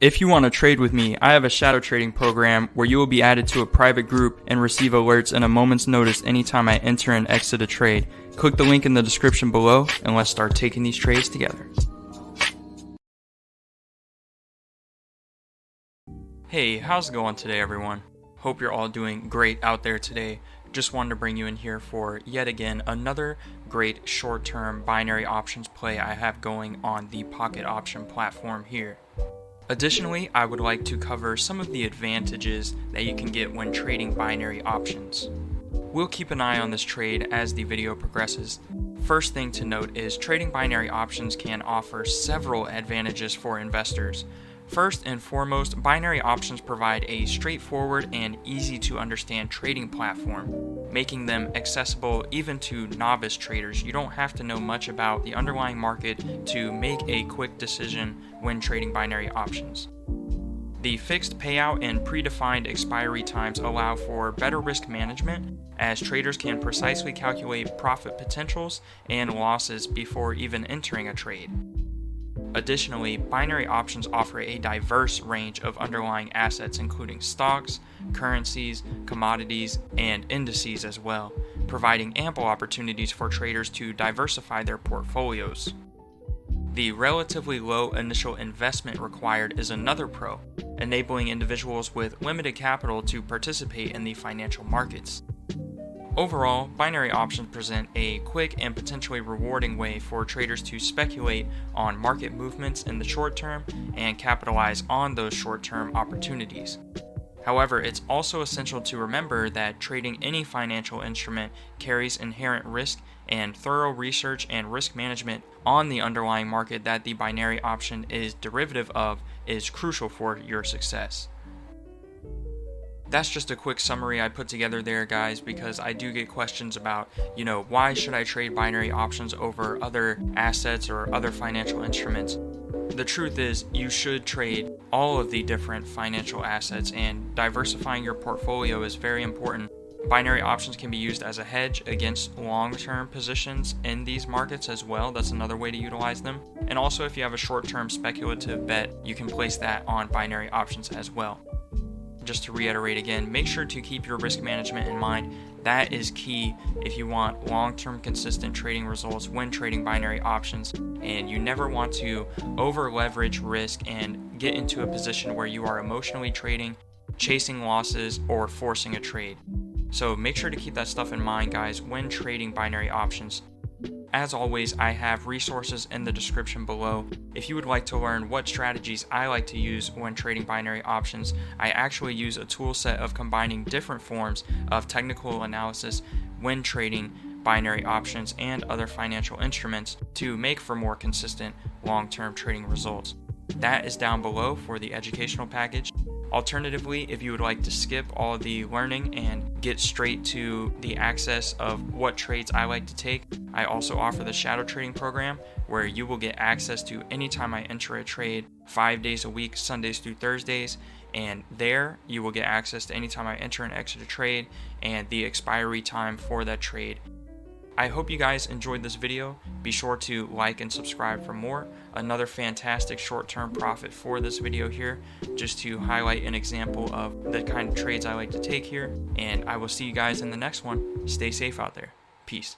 If you want to trade with me, I have a shadow trading program where you will be added to a private group and receive alerts in a moment's notice anytime I enter and exit a trade. Click the link in the description below and let's start taking these trades together. Hey, how's it going today, everyone? Hope you're all doing great out there today. Just wanted to bring you in here for yet again another great short-term binary options play I have going on the pocket option platform here. Additionally, I would like to cover some of the advantages that you can get when trading binary options. We'll keep an eye on this trade as the video progresses. First thing to note is trading binary options can offer several advantages for investors. First and foremost, binary options provide a straightforward and easy to understand trading platform, making them accessible even to novice traders. You don't have to know much about the underlying market to make a quick decision when trading binary options. The fixed payout and predefined expiry times allow for better risk management, as traders can precisely calculate profit potentials and losses before even entering a trade. Additionally, binary options offer a diverse range of underlying assets, including stocks, currencies, commodities, and indices as well, providing ample opportunities for traders to diversify their portfolios. The relatively low initial investment required is another pro, enabling individuals with limited capital to participate in the financial markets. Overall, binary options present a quick and potentially rewarding way for traders to speculate on market movements in the short term and capitalize on those short-term opportunities. However, it's also essential to remember that trading any financial instrument carries inherent risk, and thorough research and risk management on the underlying market that the binary option is derivative of is crucial for your success. That's just a quick summary I put together there, guys, because I do get questions about, why should I trade binary options over other assets or other financial instruments? The truth is, you should trade all of the different financial assets, and diversifying your portfolio is very important. Binary options can be used as a hedge against long-term positions in these markets as well. That's another way to utilize them. And also, if you have a short-term speculative bet, you can place that on binary options as well. Just to reiterate again, make sure to keep your risk management in mind. That is key if you want long-term consistent trading results when trading binary options, and you never want to over-leverage risk and get into a position where you are emotionally trading, chasing losses, or forcing a trade. So make sure to keep that stuff in mind, guys, when trading binary options. As always, I have resources in the description below. If you would like to learn what strategies I like to use when trading binary options, I actually use a tool set of combining different forms of technical analysis when trading binary options and other financial instruments to make for more consistent long-term trading results. That is down below for the educational package. Alternatively, if you would like to skip all the learning and get straight to the access of what trades I like to take, I also offer the shadow trading program, where you will get access to anytime I enter a trade 5 days a week, Sundays through Thursdays, and there you will get access to anytime I enter and exit a trade and the expiry time for that trade. I hope you guys enjoyed this video. Be sure to like and subscribe for more. Another fantastic short-term profit for this video here, just to highlight an example of the kind of trades I like to take here. And I will see you guys in the next one. Stay safe out there. Peace.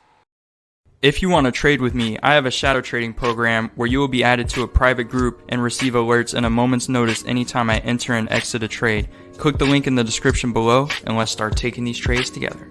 If you want to trade with me, I have a shadow trading program where you will be added to a private group and receive alerts in a moment's notice anytime I enter and exit a trade. Click the link in the description below and let's start taking these trades together.